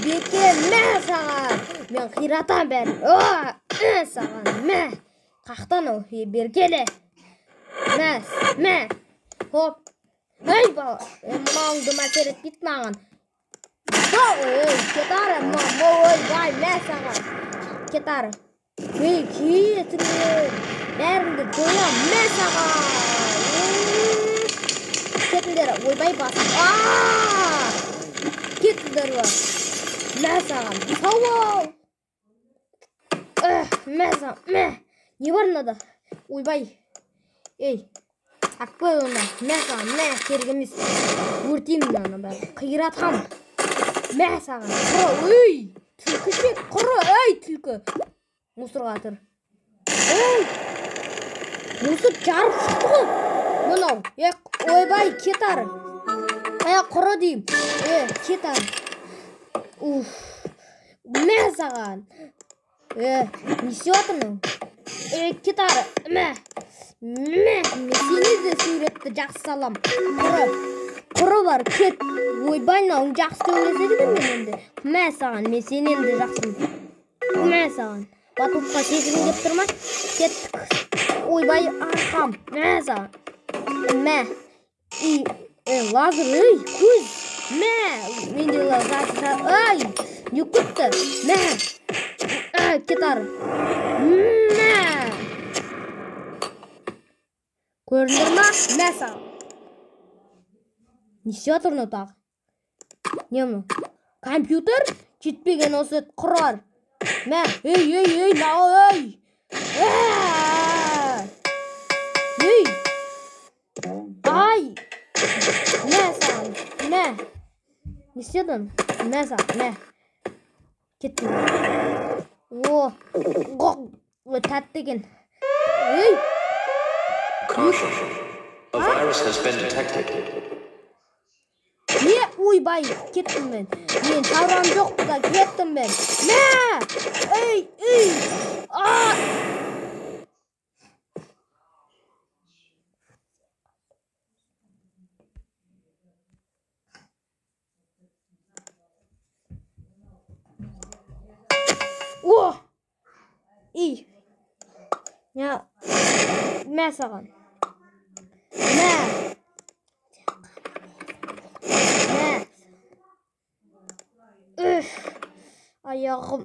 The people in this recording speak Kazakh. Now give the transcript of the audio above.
беке, мә саған. Мен қиратам бәрін. Саған, мә. Қақтан ол, бер келе. Мә. Хоп. Ей, бала. Маңды мәсер етпейт маған. Кетары, бай, мә саған. Кетары. Кетіңдер. Бәріңді жоям, мә саған. Кетіңдер, ойбай басым. Кетіңдер бар. Мә саған. Сау. Мә саған, мә. Не бар мынада? Ойбай. Ей. Ақпай оны. Мә саған, мә. Кергемес. Өртеймін аны бәрі. Қиратам. Мә саған. Құры. Түлкі шек. Құры. Түлкі. Мусырға тұр. Мусыр жарып шықты ғой. Мынау. Ойбай, кетар. Құры дейм. Кетар. Мә саған. Не істеп отырмын? Кетар. Мә. Сені де суретті жақсы салам. Құры бар, кет. Ойбай, науын жақсы төңгеседі де мен енді. Мә саған, мен сені енді жақсым. Мә саған. Батупқа сезігін деп тұрма. Кеттік. Ойбай, арқам. Мә саған. Мә. Лазыр, көз. Мә. Менде лазыр. Не күтті. Мә. Кетар. Мә. Көріндір ма? Мә саған. Не істеп отырмын тағы? Не мұны? Компьютер? Жетпеген осы құрар. Мә, нау, Мә саған, мә. Не істедің? Мә саған, мә. Кеттім. Тәттеген. Caution. A virus has been detected. Ойбай, кеттім мен. Мен шарам жоқ бұда, кеттім мен. Мә! Мә саған. Мә. Аяғым.